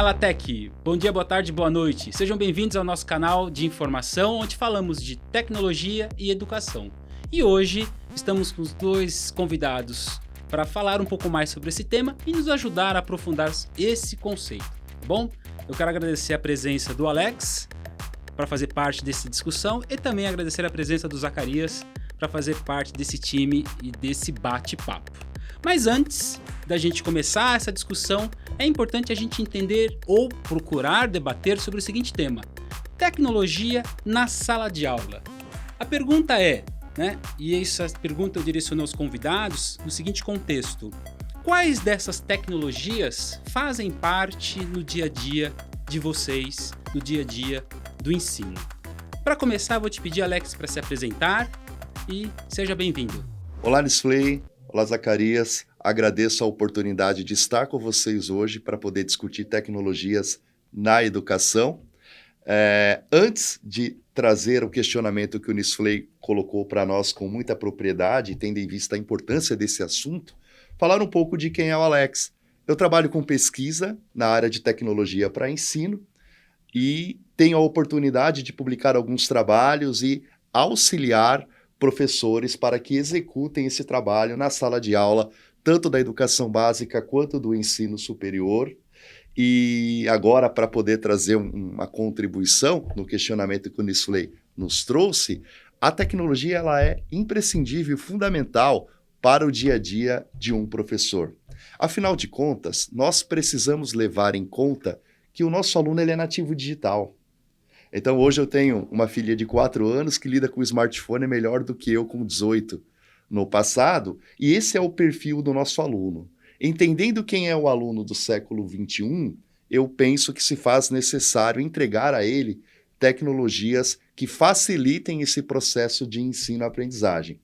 Fala Tech! Bom dia, boa tarde, boa noite. Sejam bem-vindos ao nosso canal de informação, onde falamos de tecnologia e educação. E hoje estamos com os dois convidados para falar um pouco mais sobre esse tema e nos ajudar a aprofundar esse conceito, tá bom? Eu quero agradecer a presença do Alex para fazer parte dessa discussão e também agradecer a presença do Zacarias para fazer parte desse time e desse bate-papo. Mas antes da gente começar essa discussão, é importante a gente entender ou procurar debater sobre o seguinte tema: tecnologia na sala de aula. A pergunta é, e essa pergunta eu direciono aos convidados no seguinte contexto: quais dessas tecnologias fazem parte no dia a dia de vocês, no dia a dia do ensino? Para começar, eu vou te pedir, Alex, para se apresentar e seja bem-vindo. Olá, Nisfley. Olá, Zacarias. Agradeço a oportunidade de estar com vocês hoje para poder discutir tecnologias na educação. Antes de trazer o questionamento que o Nisfley colocou para nós com muita propriedade, tendo em vista a importância desse assunto, falar um pouco de quem é o Alex. Eu trabalho com pesquisa na área de tecnologia para ensino e tenho a oportunidade de publicar alguns trabalhos e auxiliar professores para que executem esse trabalho na sala de aula, tanto da educação básica quanto do ensino superior. E agora, para poder trazer uma contribuição no questionamento que o Nisfley nos trouxe, a tecnologia ela é imprescindível e fundamental para o dia a dia de um professor. Afinal de contas, nós precisamos levar em conta que o nosso aluno ele é nativo digital. Então, hoje eu tenho uma filha de 4 anos que lida com o smartphone melhor do que eu com 18 no passado, e esse é o perfil do nosso aluno. Entendendo quem é o aluno do século XXI, eu penso que se faz necessário entregar a ele tecnologias que facilitem esse processo de ensino-aprendizagem.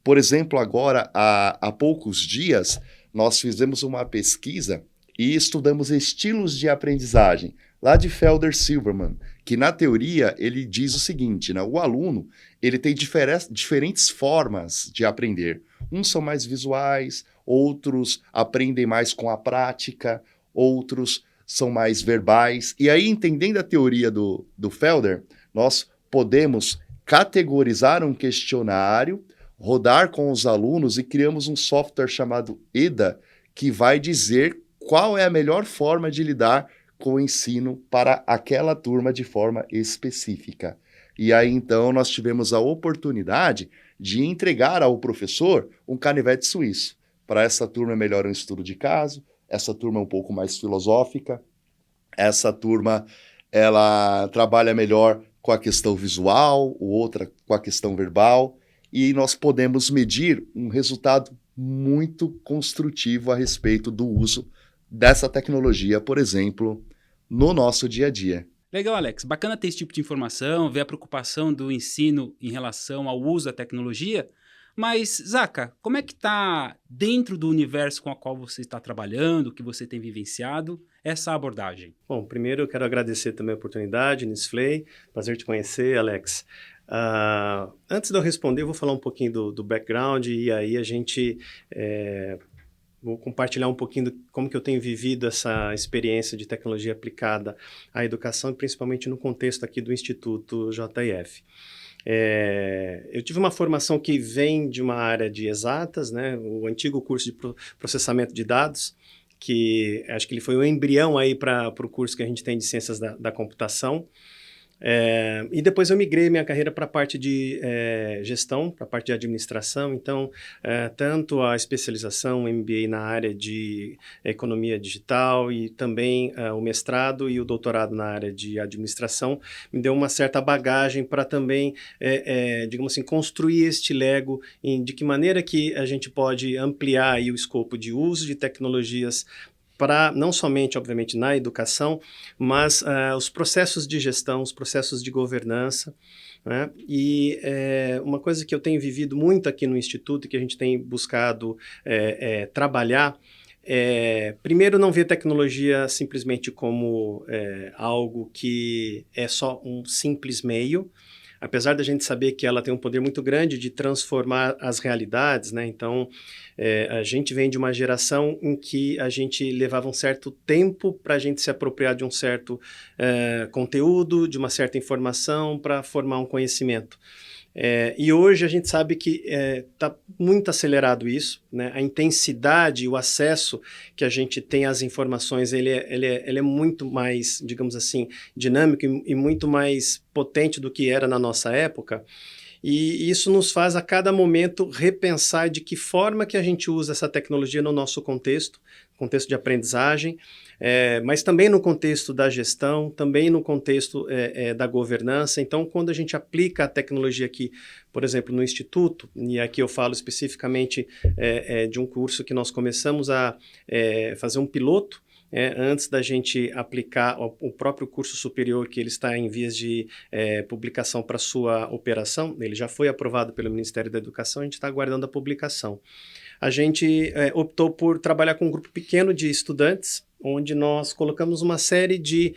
Por exemplo, agora, há poucos dias, nós fizemos uma pesquisa e estudamos estilos de aprendizagem, lá de Felder Silverman, que na teoria ele diz o seguinte, o aluno ele tem diferentes formas de aprender. Uns são mais visuais, outros aprendem mais com a prática, outros são mais verbais. E aí, entendendo a teoria do Felder, nós podemos categorizar um questionário, rodar com os alunos e criamos um software chamado EDA, que vai dizer qual é a melhor forma de lidar com o ensino para aquela turma de forma específica. E aí, então, nós tivemos a oportunidade de entregar ao professor um canivete suíço. Para essa turma é melhor um estudo de caso, essa turma é um pouco mais filosófica, essa turma ela trabalha melhor com a questão visual, outra com a questão verbal, e nós podemos medir um resultado muito construtivo a respeito do uso dessa tecnologia, por exemplo, no nosso dia a dia. Legal, Alex. Bacana ter esse tipo de informação, ver a preocupação do ensino em relação ao uso da tecnologia. Mas, Zaca, como é que está dentro do universo com o qual você está trabalhando, que você tem vivenciado, essa abordagem? Bom, primeiro eu quero agradecer também a oportunidade, Nisfley. Prazer te conhecer, Alex. Antes de eu responder, eu vou falar um pouquinho do background e aí a gente... Vou compartilhar um pouquinho de como que eu tenho vivido essa experiência de tecnologia aplicada à educação, principalmente no contexto aqui do Instituto JF. Eu tive uma formação que vem de uma área de exatas, o antigo curso de processamento de dados, que acho que ele foi o embrião aí para o curso que a gente tem de ciências da computação. E depois eu migrei minha carreira para a parte de gestão, para a parte de administração. Então, tanto a especialização, o MBA na área de economia digital e também o mestrado e o doutorado na área de administração me deu uma certa bagagem para também, digamos assim, construir este Lego de que maneira que a gente pode ampliar aí o escopo de uso de tecnologias para não somente, obviamente, na educação, mas os processos de gestão, os processos de governança, E uma coisa que eu tenho vivido muito aqui no Instituto e que a gente tem buscado trabalhar primeiro, não ver tecnologia simplesmente como algo que é só um simples meio, apesar da gente saber que ela tem um poder muito grande de transformar as realidades, né? Então, a gente vem de uma geração em que a gente levava um certo tempo para a gente se apropriar de um certo conteúdo, de uma certa informação para formar um conhecimento. E hoje a gente sabe que está muito acelerado isso, né? A intensidade e o acesso que a gente tem às informações, ele é muito mais, digamos assim, dinâmico e muito mais potente do que era na nossa época. E isso nos faz a cada momento repensar de que forma que a gente usa essa tecnologia no nosso contexto de aprendizagem, mas também no contexto da gestão, também no contexto da governança. Então, quando a gente aplica a tecnologia aqui, por exemplo, no Instituto, e aqui eu falo especificamente de um curso que nós começamos a fazer um piloto, antes da gente aplicar o próprio curso superior, que ele está em vias de publicação para sua operação, ele já foi aprovado pelo Ministério da Educação, a gente está aguardando a publicação. A gente optou por trabalhar com um grupo pequeno de estudantes, onde nós colocamos uma série de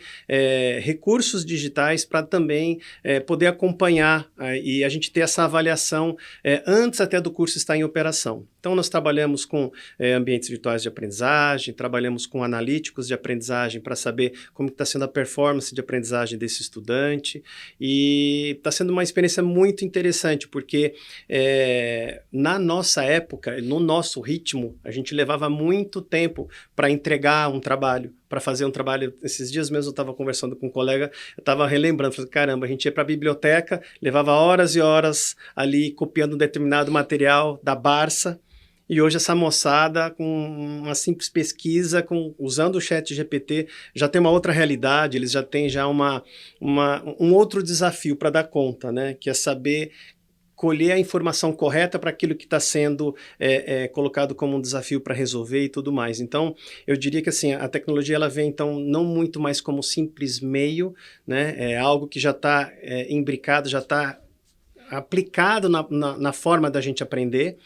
recursos digitais para também poder acompanhar e a gente ter essa avaliação antes até do curso estar em operação. Então, nós trabalhamos com ambientes virtuais de aprendizagem, trabalhamos com analíticos de aprendizagem para saber como está sendo a performance de aprendizagem desse estudante, e está sendo uma experiência muito interessante, porque na nossa época, no nosso ritmo, a gente levava muito tempo para entregar um trabalho, para fazer um trabalho. Esses dias mesmo eu estava conversando com um colega, eu estava relembrando, falei, caramba, a gente ia para a biblioteca, levava horas e horas ali copiando um determinado material da Barça, e hoje essa moçada, com uma simples pesquisa, usando o chat GPT, já tem uma outra realidade, eles já têm um outro desafio para dar conta, né? Que é saber colher a informação correta para aquilo que está sendo colocado como um desafio para resolver e tudo mais. Então, eu diria que assim, a tecnologia ela vem então não muito mais como simples meio, né? É algo que já está imbricado, já está aplicado na forma da gente aprender,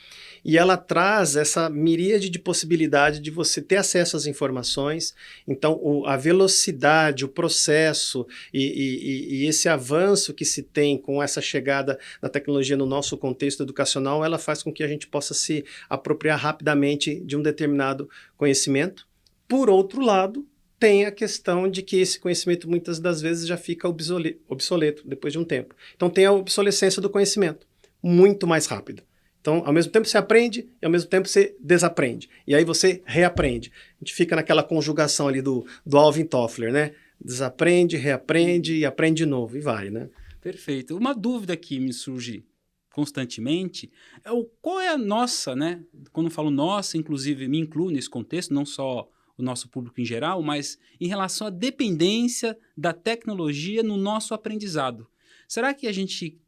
e ela traz essa miríade de possibilidade de você ter acesso às informações. Então, a velocidade, o processo e esse avanço que se tem com essa chegada da tecnologia no nosso contexto educacional, ela faz com que a gente possa se apropriar rapidamente de um determinado conhecimento. Por outro lado, tem a questão de que esse conhecimento muitas das vezes já fica obsoleto depois de um tempo. Então, tem a obsolescência do conhecimento, muito mais rápida. Então, ao mesmo tempo você aprende e ao mesmo tempo você desaprende. E aí você reaprende. A gente fica naquela conjugação ali do Alvin Toffler, né? Desaprende, reaprende e aprende de novo, e vai, né? Perfeito. Uma dúvida que me surge constantemente é qual é a nossa, né? Quando eu falo nossa, inclusive me incluo nesse contexto, não só o nosso público em geral, mas em relação à dependência da tecnologia no nosso aprendizado. Será que a gente,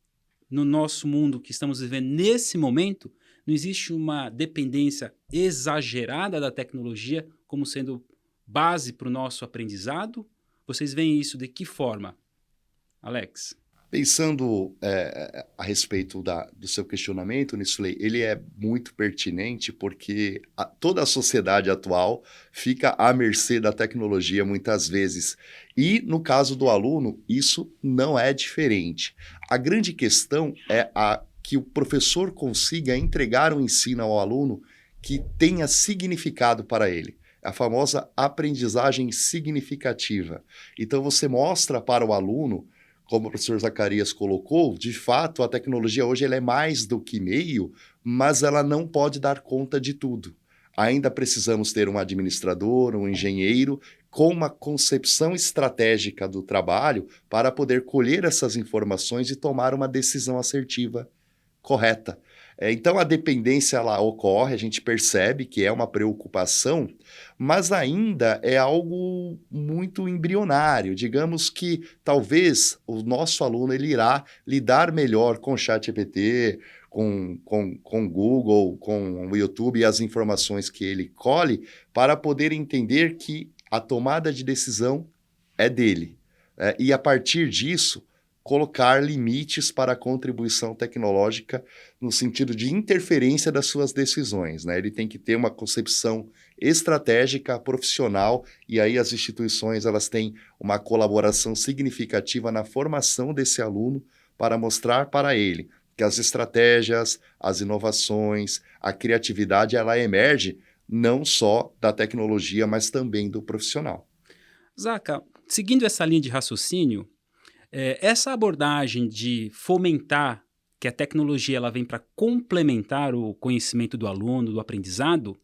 no nosso mundo que estamos vivendo nesse momento, não existe uma dependência exagerada da tecnologia como sendo base para o nosso aprendizado? Vocês veem isso de que forma, Alex? Pensando a respeito do seu questionamento, Nisley, ele é muito pertinente porque toda a sociedade atual fica à mercê da tecnologia muitas vezes. E, no caso do aluno, isso não é diferente. A grande questão é que o professor consiga entregar um ensino ao aluno que tenha significado para ele. A famosa aprendizagem significativa. Então, você mostra para o aluno, como o professor Zacarias colocou, de fato, a tecnologia hoje ela é mais do que meio, mas ela não pode dar conta de tudo. Ainda precisamos ter um administrador, um engenheiro, com uma concepção estratégica do trabalho para poder colher essas informações e tomar uma decisão assertiva correta. Então, a dependência ela ocorre, a gente percebe que é uma preocupação, mas ainda é algo muito embrionário. Digamos que talvez o nosso aluno ele irá lidar melhor com o ChatGPT, com Google, com o YouTube e as informações que ele colhe, para poder entender que a tomada de decisão é dele. E a partir disso, colocar limites para a contribuição tecnológica no sentido de interferência das suas decisões, né? Ele tem que ter uma concepção estratégica, profissional, e aí as instituições elas têm uma colaboração significativa na formação desse aluno para mostrar para ele que as estratégias, as inovações, a criatividade, ela emerge não só da tecnologia, mas também do profissional. Zaca, seguindo essa linha de raciocínio, essa abordagem de fomentar que a tecnologia ela vem para complementar o conhecimento do aluno, do aprendizado,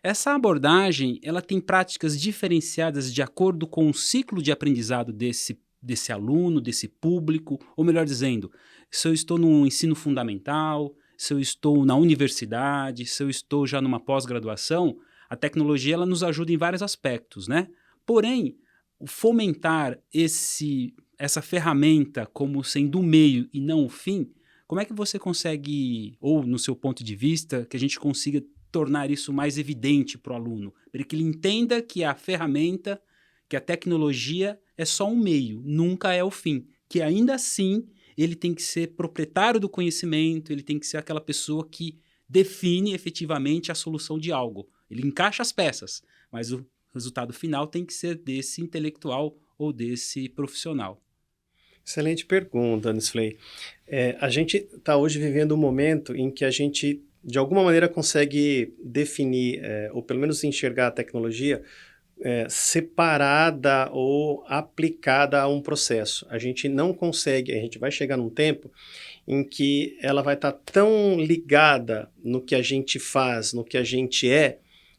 essa abordagem ela tem práticas diferenciadas de acordo com o ciclo de aprendizado desse aluno, desse público, ou melhor dizendo, se eu estou no ensino fundamental, se eu estou na universidade, se eu estou já numa pós-graduação, a tecnologia ela nos ajuda em vários aspectos, né? Porém, o fomentar essa ferramenta como sendo o meio e não o fim, como é que você consegue, ou no seu ponto de vista, que a gente consiga tornar isso mais evidente para o aluno, para que ele entenda que a ferramenta, que a tecnologia é só um meio, nunca é o fim, que ainda assim ele tem que ser proprietário do conhecimento, ele tem que ser aquela pessoa que define efetivamente a solução de algo. Ele encaixa as peças, mas o resultado final tem que ser desse intelectual ou desse profissional. Excelente pergunta, Nisfley. A gente está hoje vivendo um momento em que a gente, de alguma maneira, consegue definir, ou pelo menos enxergar a tecnologia separada ou aplicada a um processo. A gente não consegue, a gente vai chegar num tempo em que ela vai estar tão ligada no que a gente faz, no que a gente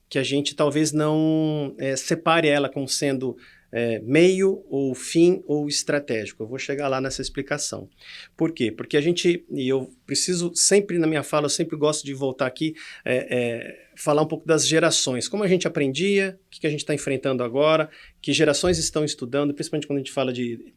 que a gente talvez não separe ela como sendo meio ou fim ou estratégico. Eu vou chegar lá nessa explicação. Por quê? Porque e eu preciso sempre, na minha fala, eu sempre gosto de voltar aqui, falar um pouco das gerações. Como a gente aprendia, o que a gente está enfrentando agora, que gerações estão estudando, principalmente quando a gente fala de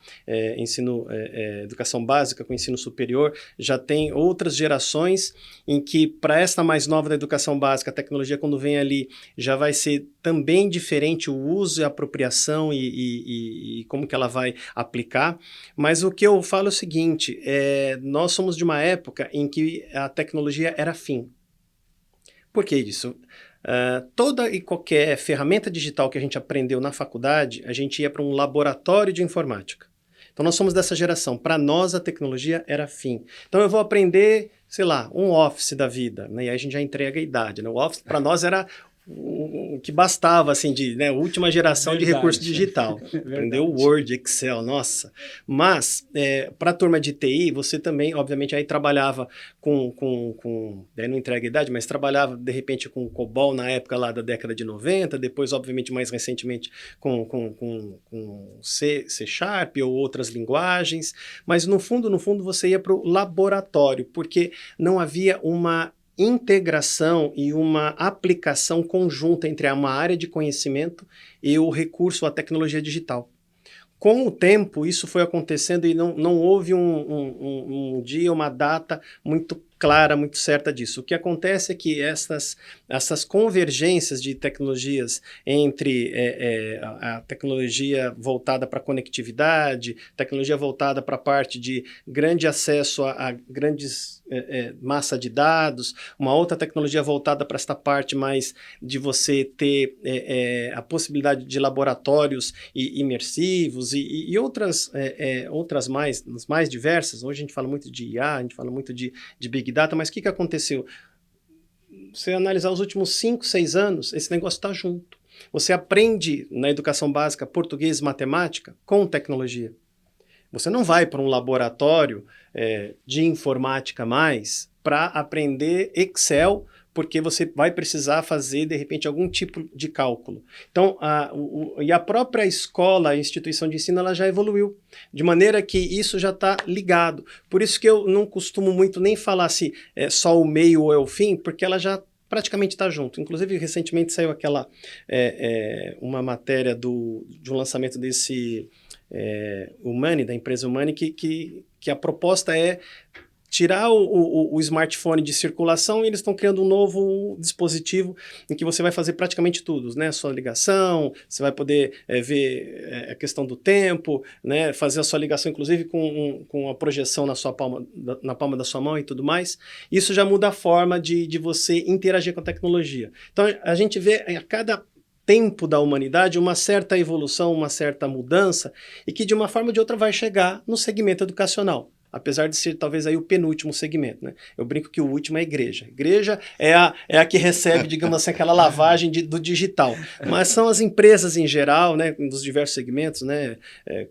educação básica com ensino superior, já tem outras gerações em que, para esta mais nova da educação básica, a tecnologia, quando vem ali, já vai ser também diferente o uso e a apropriação e como que ela vai aplicar. Mas o que eu falo é o seguinte, nós somos de uma época em que a tecnologia era fim. Por que isso? Toda e qualquer ferramenta digital que a gente aprendeu na faculdade, a gente ia para um laboratório de informática. Então, nós somos dessa geração. Para nós, a tecnologia era fim. Então, eu vou aprender, sei lá, um Office da vida, né? E aí a gente já entrega a idade, né? O Office, para nós, era o que bastava, assim, última geração de recurso digital. Aprendeu Word, Excel, nossa. Mas, para a turma de TI, você também, obviamente, aí trabalhava daí não entrega a idade, mas trabalhava, de repente, com COBOL na época lá da década de 90, depois, obviamente, mais recentemente com C Sharp ou outras linguagens, mas, no fundo, você ia para o laboratório, porque não havia uma integração e uma aplicação conjunta entre uma área de conhecimento e o recurso, a tecnologia digital. Com o tempo, isso foi acontecendo e não houve um dia, uma data muito clara, muito certa disso. O que acontece é que essas convergências de tecnologias entre a tecnologia voltada para conectividade, tecnologia voltada para a parte de grande acesso a grandes massa de dados, uma outra tecnologia voltada para esta parte mais de você ter a possibilidade de laboratórios imersivos e outras mais diversas. Hoje a gente fala muito de IA, a gente fala muito de Big Data, mas o que aconteceu? Você analisar os últimos 5, 6 anos, esse negócio está junto. Você aprende na educação básica português e matemática com tecnologia. Você não vai para um laboratório de informática mais para aprender Excel, porque você vai precisar fazer, de repente, algum tipo de cálculo. Então, a própria escola, a instituição de ensino, ela já evoluiu, de maneira que isso já está ligado. Por isso que eu não costumo muito nem falar se é só o meio ou é o fim, porque ela já praticamente está junto. Inclusive, recentemente saiu uma matéria de um lançamento desse Humani, da empresa Humani, que a proposta é tirar o smartphone de circulação e eles estão criando um novo dispositivo em que você vai fazer praticamente tudo, né? Sua ligação, você vai poder ver a questão do tempo, né? Fazer a sua ligação, inclusive, com a projeção na palma da sua mão e tudo mais. Isso já muda a forma de você interagir com a tecnologia. Então, a gente vê a cada tempo da humanidade uma certa evolução, uma certa mudança e que, de uma forma ou de outra, vai chegar no segmento educacional. apesar de ser talvez aí o penúltimo segmento, né? Eu brinco que o último é a igreja. A igreja é a que recebe, digamos assim, aquela lavagem do digital. Mas são as empresas em geral, né, dos diversos segmentos, né,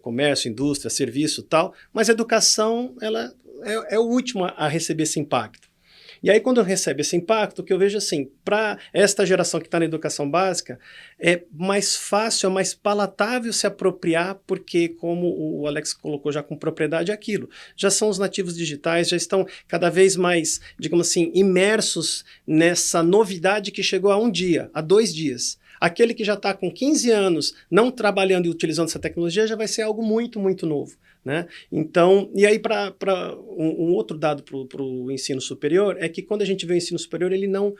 comércio, indústria, serviço e tal, mas a educação, ela é o último a receber esse impacto. E aí, quando recebe esse impacto, o que eu vejo assim, para esta geração que está na educação básica, é mais fácil, é mais palatável se apropriar, porque, como o Alex colocou já com propriedade, é aquilo. Já são os nativos digitais, já estão cada vez mais, digamos assim, imersos nessa novidade que chegou há um dia, há 2 dias. Aquele que já está com 15 anos não trabalhando e utilizando essa tecnologia já vai ser algo muito, muito novo. Né? Então, e aí para um outro dado para o ensino superior é que quando a gente vê o ensino superior, ele não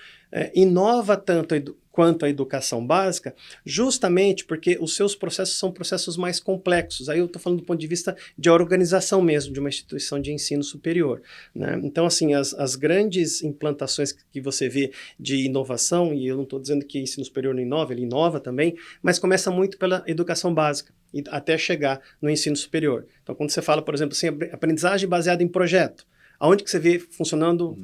inova tanto quanto a educação básica, justamente porque os seus processos são processos mais complexos. Aí eu estou falando do ponto de vista de organização mesmo, de uma instituição de ensino superior. Né? Então, assim, as grandes implantações que você vê de inovação, e eu não estou dizendo que ensino superior não inova, ele inova também, mas começa muito pela educação básica, até chegar no ensino superior. Então, quando você fala, por exemplo, assim, aprendizagem baseada em projeto, aonde que você vê funcionando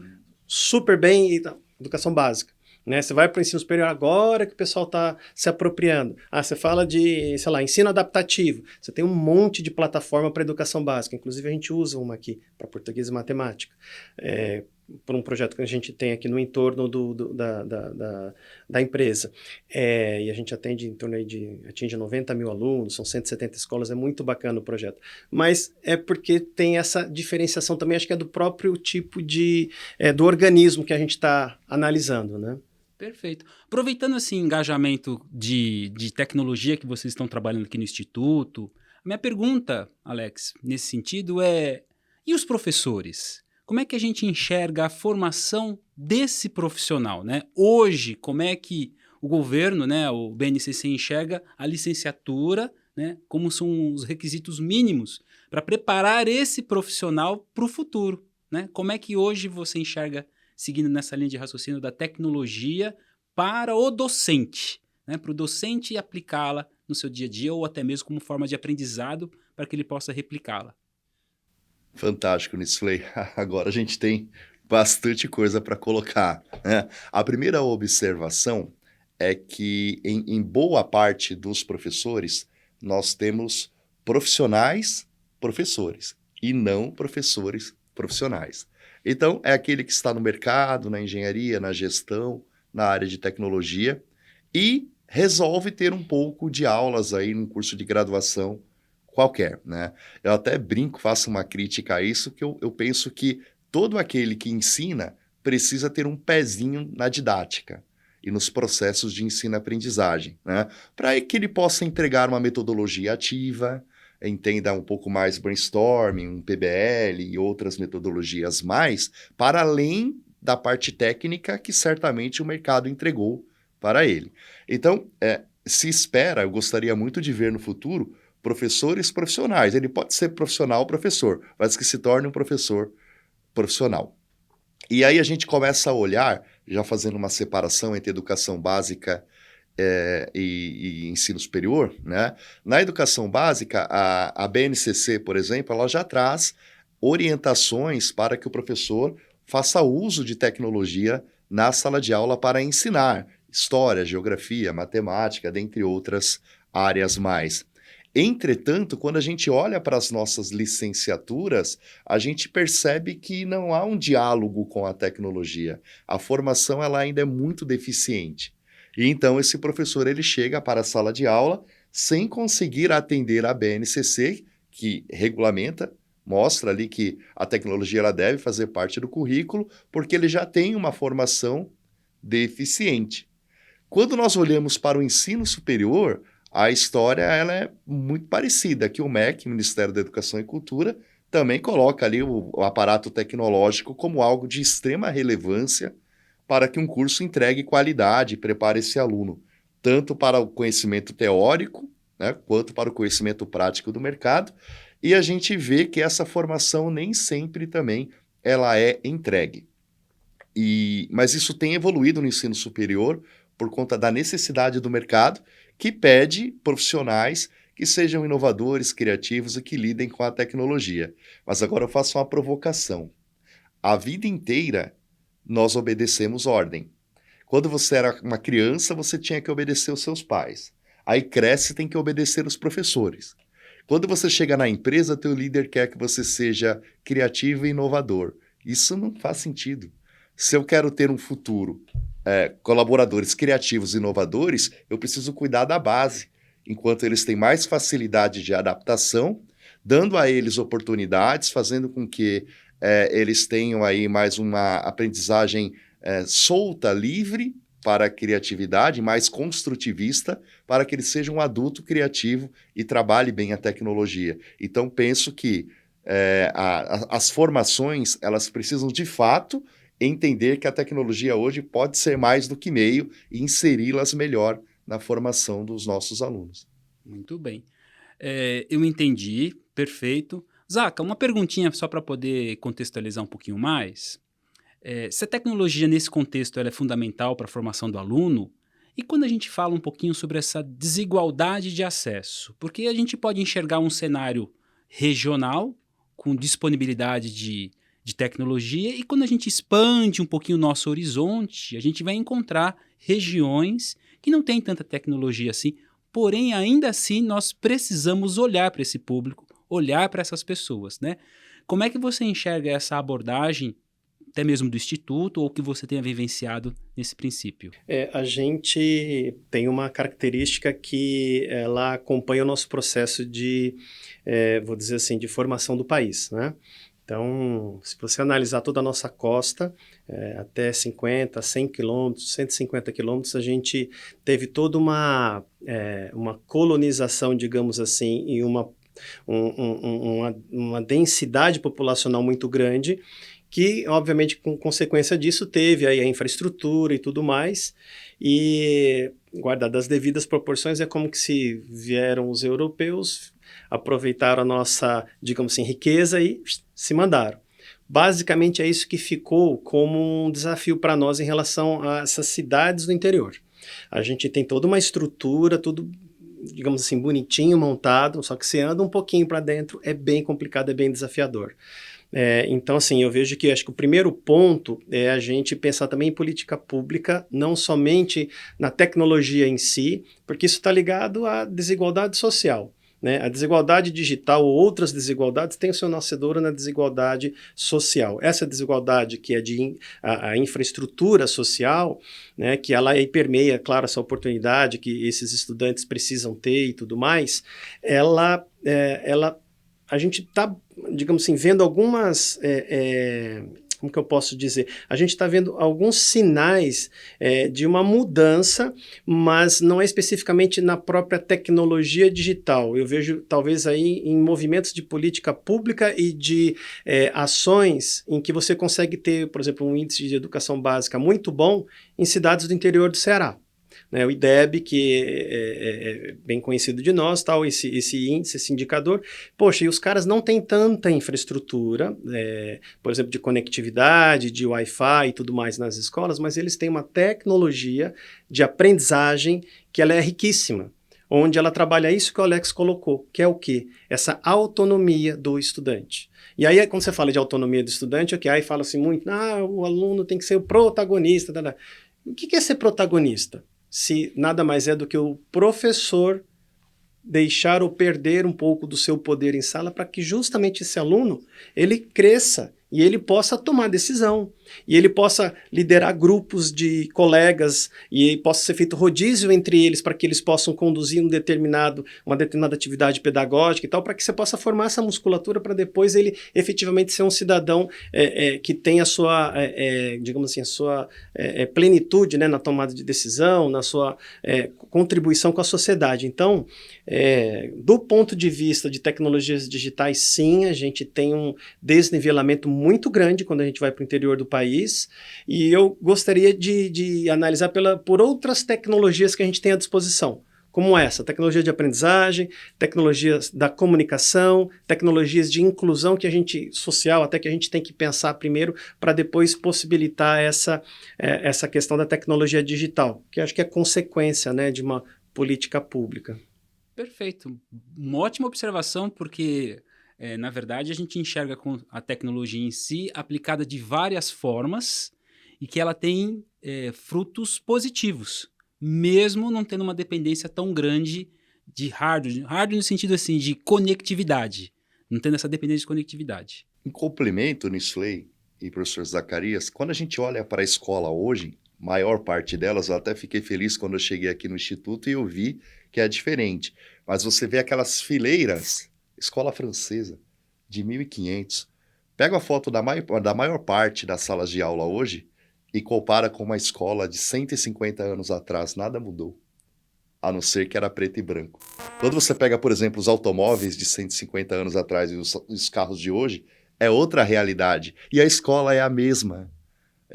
super bem educação básica? Né? Você vai para o ensino superior agora que o pessoal está se apropriando. Você fala de, sei lá, ensino adaptativo. Você tem um monte de plataforma para educação básica. Inclusive, a gente usa uma aqui para português e matemática. Por um projeto que a gente tem aqui no entorno da empresa. E a gente atende em torno aí atinge 90 mil alunos, são 170 escolas, é muito bacana o projeto. Mas é porque tem essa diferenciação também, acho que é do próprio tipo do organismo que a gente está analisando, né? Perfeito. Aproveitando esse engajamento de tecnologia que vocês estão trabalhando aqui no Instituto, a minha pergunta, Alex, nesse sentido e os professores? Como é que a gente enxerga a formação desse profissional, né? Hoje, como é que o governo, né, o BNCC enxerga a licenciatura, né, como são os requisitos mínimos para preparar esse profissional para o futuro, né? Como é que hoje você enxerga, seguindo nessa linha de raciocínio da tecnologia, para o docente, né, para o docente aplicá-la no seu dia a dia ou até mesmo como forma de aprendizado para que ele possa replicá-la? Fantástico, Nisley. Agora a gente tem bastante coisa para colocar, né? A primeira observação é que em boa parte dos professores nós temos professores e não professores profissionais. Então, é aquele que está no mercado, na engenharia, na gestão, na área de tecnologia e resolve ter um pouco de aulas aí num curso de graduação qualquer, né? Eu até brinco, faço uma crítica a isso, que eu penso que todo aquele que ensina precisa ter um pezinho na didática e nos processos de ensino-aprendizagem, né? Para que ele possa entregar uma metodologia ativa, entenda um pouco mais brainstorming, um PBL e outras metodologias mais, para além da parte técnica que certamente o mercado entregou para ele. Então, se espera, eu gostaria muito de ver no futuro, professores profissionais. Ele pode ser professor, mas que se torne um professor profissional. E aí a gente começa a olhar, já fazendo uma separação entre educação básica e ensino superior, né? Na educação básica, a BNCC, por exemplo, ela já traz orientações para que o professor faça uso de tecnologia na sala de aula para ensinar história, geografia, matemática, dentre outras áreas mais. Entretanto, quando a gente olha para as nossas licenciaturas, a gente percebe que não há um diálogo com a tecnologia. A formação ela ainda é muito deficiente. E então esse professor ele chega para a sala de aula sem conseguir atender a BNCC, que regulamenta, mostra ali que a tecnologia ela deve fazer parte do currículo, porque ele já tem uma formação deficiente. Quando nós olhamos para o ensino superior, a história ela é muito parecida, que o MEC, Ministério da Educação e Cultura, também coloca ali o aparato tecnológico como algo de extrema relevância para que um curso entregue qualidade e prepare esse aluno, tanto para o conhecimento teórico, né, quanto para o conhecimento prático do mercado, e a gente vê que essa formação nem sempre também ela é entregue. Mas isso tem evoluído no ensino superior por conta da necessidade do mercado, que pede profissionais que sejam inovadores, criativos e que lidem com a tecnologia. Mas agora eu faço uma provocação. A vida inteira nós obedecemos ordem. Quando você era uma criança, você tinha que obedecer os seus pais. Aí cresce, tem que obedecer os professores. Quando você chega na empresa, teu líder quer que você seja criativo e inovador. Isso não faz sentido. Se eu quero ter um futuro, colaboradores criativos e inovadores, eu preciso cuidar da base, enquanto eles têm mais facilidade de adaptação, dando a eles oportunidades, fazendo com que eles tenham aí mais uma aprendizagem solta, livre, para a criatividade, mais construtivista, para que ele seja um adulto criativo e trabalhe bem a tecnologia. Então, penso que as formações, elas precisam, de fato, entender que a tecnologia hoje pode ser mais do que meio e inseri-las melhor na formação dos nossos alunos. Muito bem. Eu entendi, perfeito. Zaca, uma perguntinha só para poder contextualizar um pouquinho mais. Se a tecnologia nesse contexto ela é fundamental para a formação do aluno, e quando a gente fala um pouquinho sobre essa desigualdade de acesso? Porque a gente pode enxergar um cenário regional, com disponibilidade de tecnologia, e quando a gente expande um pouquinho o nosso horizonte, a gente vai encontrar regiões que não têm tanta tecnologia assim, porém, ainda assim, nós precisamos olhar para esse público, olhar para essas pessoas, né? Como é que você enxerga essa abordagem, até mesmo do Instituto, ou que você tenha vivenciado nesse princípio? A gente tem uma característica que ela acompanha o nosso processo de, vou dizer assim, de formação do país, né? Então, se você analisar toda a nossa costa, até 50, 100 quilômetros, 150 quilômetros, a gente teve toda uma colonização, digamos assim, e uma densidade populacional muito grande, que, obviamente, com consequência disso, teve aí a infraestrutura e tudo mais, e, guardadas as devidas proporções, é como que se vieram os europeus, aproveitaram a nossa, digamos assim, riqueza e se mandaram. Basicamente, é isso que ficou como um desafio para nós em relação a essas cidades do interior. A gente tem toda uma estrutura, tudo, digamos assim, bonitinho, montado, só que você anda um pouquinho para dentro, é bem complicado, é bem desafiador. Então, assim, eu vejo que acho que o primeiro ponto é a gente pensar também em política pública, não somente na tecnologia em si, porque isso está ligado à desigualdade social, né? A desigualdade digital ou outras desigualdades têm o seu nascedouro na desigualdade social. Essa desigualdade que é a infraestrutura social, né, que ela aí permeia, claro, essa oportunidade que esses estudantes precisam ter e tudo mais, a gente está, digamos assim, vendo algumas, como que eu posso dizer? A gente está vendo alguns sinais de uma mudança, mas não é especificamente na própria tecnologia digital. Eu vejo, talvez, aí em movimentos de política pública e de ações em que você consegue ter, por exemplo, um índice de educação básica muito bom em cidades do interior do Ceará. Né, o IDEB, que é bem conhecido de nós, tal, esse índice, esse indicador, poxa, e os caras não têm tanta infraestrutura, por exemplo, de conectividade, de Wi-Fi e tudo mais nas escolas, mas eles têm uma tecnologia de aprendizagem que ela é riquíssima, onde ela trabalha isso que o Alex colocou, que é o quê? Essa autonomia do estudante. E aí, quando você fala de autonomia do estudante, aí fala-se muito, o aluno tem que ser o protagonista. O que é ser protagonista? Se nada mais é do que o professor deixar ou perder um pouco do seu poder em sala para que justamente esse aluno, ele cresça e ele possa tomar decisão, e ele possa liderar grupos de colegas, e possa ser feito rodízio entre eles para que eles possam conduzir uma determinada atividade pedagógica e tal, para que você possa formar essa musculatura para depois ele efetivamente ser um cidadão que tem a sua, digamos assim, a sua plenitude, né, na tomada de decisão, na sua contribuição com a sociedade. Então, do ponto de vista de tecnologias digitais, sim, a gente tem um desnivelamento muito grande quando a gente vai para o interior do país, e eu gostaria de analisar por outras tecnologias que a gente tem à disposição, como essa, tecnologia de aprendizagem, tecnologias da comunicação, tecnologias de inclusão social, até que a gente tem que pensar primeiro para depois possibilitar essa questão da tecnologia digital, que acho que é consequência, né, de uma política pública. Perfeito. Uma ótima observação, porque, na verdade, a gente enxerga com a tecnologia em si aplicada de várias formas e que ela tem frutos positivos, mesmo não tendo uma dependência tão grande de hardware. Hardware no sentido assim, de conectividade. Não tendo essa dependência de conectividade. Em complemento, Nisley e professor Zacarias, quando a gente olha para a escola hoje, maior parte delas, eu até fiquei feliz quando eu cheguei aqui no Instituto e eu vi que é diferente. Mas você vê aquelas fileiras, escola francesa, de 1.500. Pega a foto da maior parte das salas de aula hoje e compara com uma escola de 150 anos atrás, nada mudou, a não ser que era preto e branco. Quando você pega, por exemplo, os automóveis de 150 anos atrás e os carros de hoje, é outra realidade. E a escola é a mesma.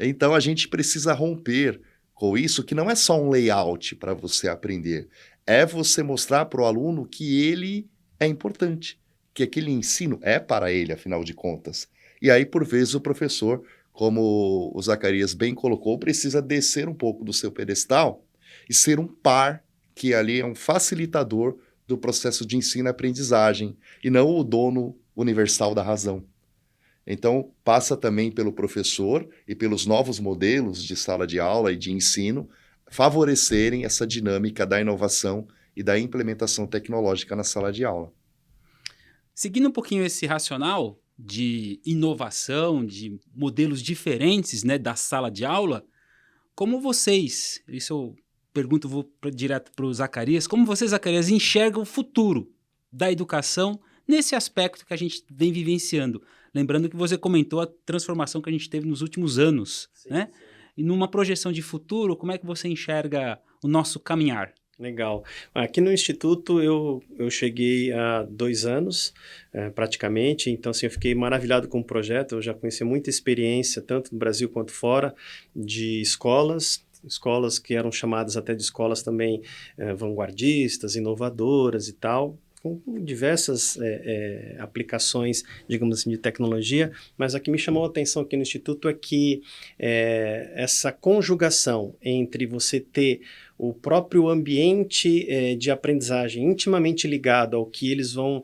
Então, a gente precisa romper com isso, que não é só um layout para você aprender. É você mostrar para o aluno que ele é importante, que aquele ensino é para ele, afinal de contas. E aí, por vezes, o professor, como o Zacarias bem colocou, precisa descer um pouco do seu pedestal e ser um par, que ali é um facilitador do processo de ensino e aprendizagem, e não o dono universal da razão. Então, passa também pelo professor e pelos novos modelos de sala de aula e de ensino favorecerem essa dinâmica da inovação e da implementação tecnológica na sala de aula. Seguindo um pouquinho esse racional de inovação, de modelos diferentes, né, da sala de aula, como vocês, isso eu pergunto, vou direto para o Zacarias, como vocês, Zacarias, enxergam o futuro da educação nesse aspecto que a gente vem vivenciando? Lembrando que você comentou a transformação que a gente teve nos últimos anos, sim, né? Sim. E numa projeção de futuro, como é que você enxerga o nosso caminhar? Legal. Aqui no Instituto eu cheguei há 2 anos, praticamente, então assim, eu fiquei maravilhado com o projeto, eu já conheci muita experiência, tanto no Brasil quanto fora, de escolas que eram chamadas até de escolas também vanguardistas, inovadoras e tal, com diversas aplicações, digamos assim, de tecnologia, mas a que me chamou a atenção aqui no Instituto é que essa conjugação entre você ter o próprio ambiente de aprendizagem intimamente ligado ao que eles vão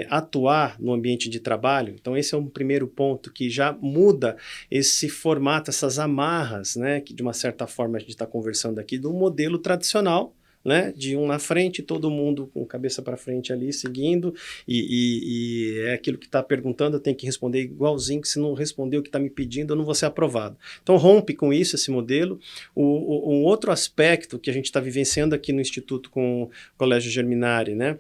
atuar no ambiente de trabalho. Então, esse é um primeiro ponto que já muda esse formato, essas amarras, né, que de uma certa forma a gente está conversando aqui, do modelo tradicional, né, de um na frente, todo mundo com cabeça para frente ali, seguindo, e é aquilo que está perguntando, eu tenho que responder igualzinho, que se não responder o que está me pedindo, eu não vou ser aprovado. Então, rompe com isso, esse modelo. Um outro aspecto que a gente está vivenciando aqui no Instituto com o Colégio Germinari, né,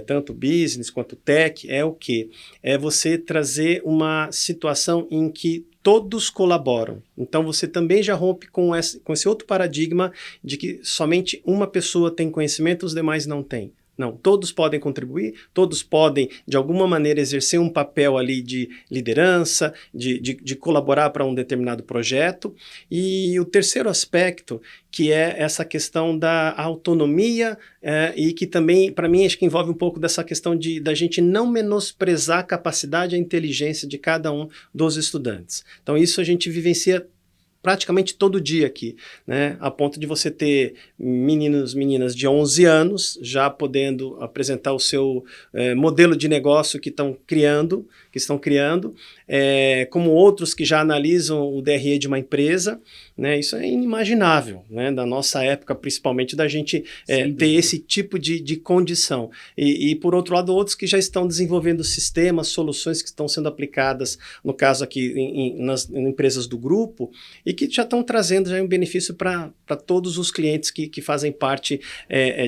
tanto business quanto tech, é o quê? É você trazer uma situação em que todos colaboram. Então, você também já rompe com esse outro paradigma de que somente uma pessoa tem conhecimento, os demais não têm. Não, todos podem contribuir, todos podem, de alguma maneira, exercer um papel ali de liderança, de colaborar para um determinado projeto. E o terceiro aspecto, que é essa questão da autonomia, e que também, para mim, acho que envolve um pouco dessa questão da gente não menosprezar a capacidade e a inteligência de cada um dos estudantes. Então, isso a gente vivencia praticamente todo dia aqui, né? A ponto de você ter meninas de 11 anos já podendo apresentar o seu modelo de negócio que estão criando, como outros que já analisam o DRE de uma empresa, né? Isso é inimaginável, né? Da nossa época, principalmente, da gente ter esse tipo de condição. E, por outro lado, outros que já estão desenvolvendo sistemas, soluções que estão sendo aplicadas, no caso aqui, nas empresas do grupo, e que já estão trazendo já um benefício para todos os clientes que fazem parte,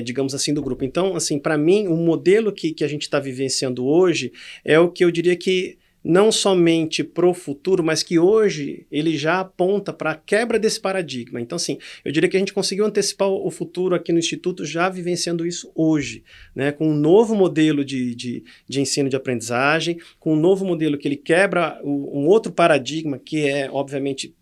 digamos assim, do grupo. Então, assim, para mim, o modelo que a gente está vivenciando hoje é o que eu diria que não somente para o futuro, mas que hoje ele já aponta para a quebra desse paradigma. Então, assim, eu diria que a gente conseguiu antecipar o futuro aqui no Instituto já vivenciando isso hoje, né? Com um novo modelo de ensino de aprendizagem, com um novo modelo que ele quebra um outro paradigma que é, obviamente,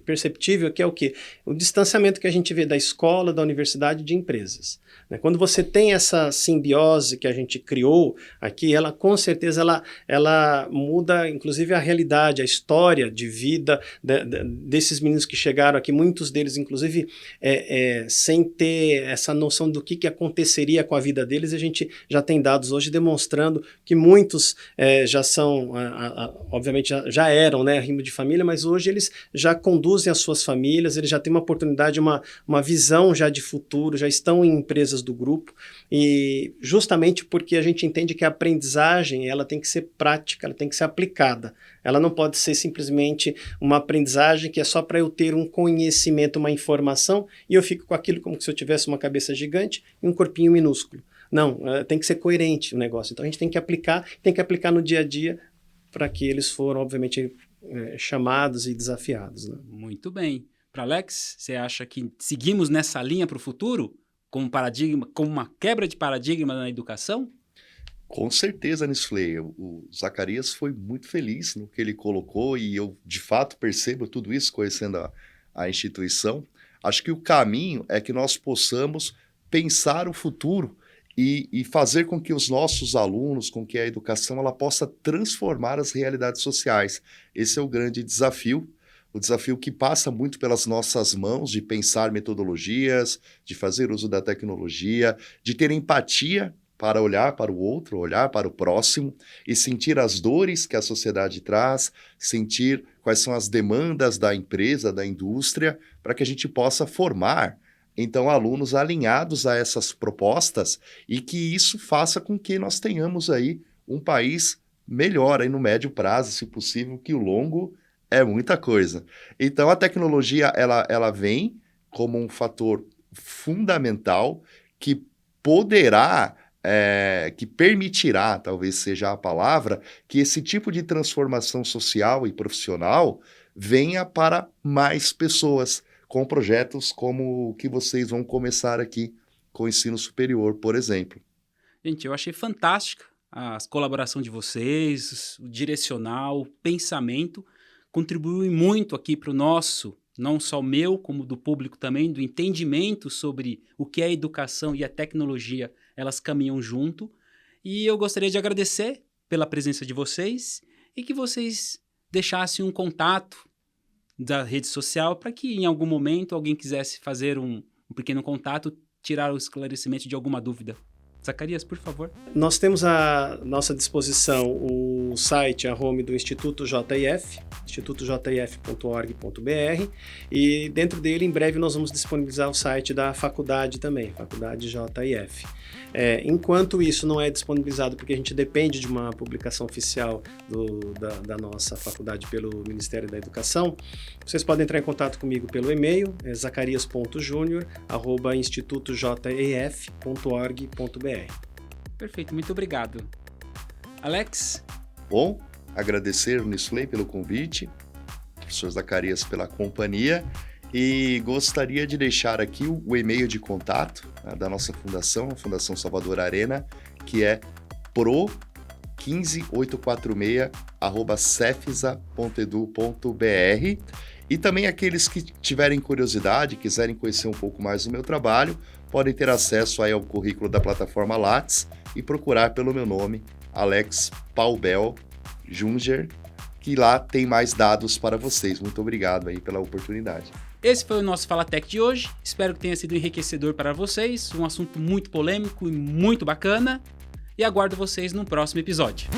perceptível, que é o quê? O distanciamento que a gente vê da escola, da universidade e de empresas. Né? Quando você tem essa simbiose que a gente criou aqui, ela com certeza ela muda, inclusive, a realidade, a história de vida desses meninos que chegaram aqui, muitos deles, inclusive, sem ter essa noção do que aconteceria com a vida deles. A gente já tem dados hoje demonstrando que muitos já são, obviamente, já eram, né, rimo de família, mas hoje eles já conduzem as suas famílias, eles já têm uma oportunidade, uma visão já de futuro, já estão em empresas do grupo, e justamente porque a gente entende que a aprendizagem ela tem que ser prática, ela tem que ser aplicada. Ela não pode ser simplesmente uma aprendizagem que é só para eu ter um conhecimento, uma informação, e eu fico com aquilo como se eu tivesse uma cabeça gigante e um corpinho minúsculo. Não, tem que ser coerente o negócio. Então a gente tem que aplicar no dia a dia para que eles foram, obviamente, chamados e desafiados. Né? Muito bem. Para Alex, você acha que seguimos nessa linha para o futuro? Como uma quebra de paradigma na educação? Com certeza, Nisfley. O Zacarias foi muito feliz no que ele colocou e eu, de fato, percebo tudo isso conhecendo a instituição. Acho que o caminho é que nós possamos pensar o futuro e fazer com que os nossos alunos, com que a educação ela possa transformar as realidades sociais. Esse é o grande desafio. O desafio que passa muito pelas nossas mãos de pensar metodologias, de fazer uso da tecnologia, de ter empatia para olhar para o outro, olhar para o próximo e sentir as dores que a sociedade traz, sentir quais são as demandas da empresa, da indústria, para que a gente possa formar, então, alunos alinhados a essas propostas e que isso faça com que nós tenhamos aí um país melhor aí no médio prazo, se possível, que o longo é muita coisa. Então, a tecnologia, ela vem como um fator fundamental que poderá, que permitirá, talvez seja a palavra, que esse tipo de transformação social e profissional venha para mais pessoas, com projetos como o que vocês vão começar aqui com o ensino superior, por exemplo. Gente, eu achei fantástica a colaboração de vocês, o direcional, o pensamento, contribuiu muito aqui para o nosso, não só meu, como do público também, do entendimento sobre o que é a educação e a tecnologia, elas caminham junto. E eu gostaria de agradecer pela presença de vocês e que vocês deixassem um contato da rede social para que em algum momento alguém quisesse fazer um pequeno contato, tirar o esclarecimento de alguma dúvida. Zacarias, por favor. Nós temos à nossa disposição o site, a home do Instituto JIF, institutojif.org.br, e dentro dele, em breve, nós vamos disponibilizar o site da faculdade também, Faculdade JIF. Enquanto isso não é disponibilizado, porque a gente depende de uma publicação oficial da nossa faculdade pelo Ministério da Educação, vocês podem entrar em contato comigo pelo e-mail, zacarias.junior@institutojif.org.br. Perfeito, muito obrigado. Alex? Bom, agradecer o Nisfley pelo convite, professor Zacarias pela companhia, e gostaria de deixar aqui o e-mail de contato, né, da nossa fundação, a Fundação Salvador Arena, que é pro15846@cefisa.edu.br. E também aqueles que tiverem curiosidade, quiserem conhecer um pouco mais do meu trabalho, podem ter acesso aí ao currículo da plataforma Lattes e procurar pelo meu nome, Alex Paubel Junger, que lá tem mais dados para vocês. Muito obrigado aí pela oportunidade. Esse foi o nosso Fala Tech de hoje. Espero que tenha sido enriquecedor para vocês. Um assunto muito polêmico e muito bacana. E aguardo vocês no próximo episódio.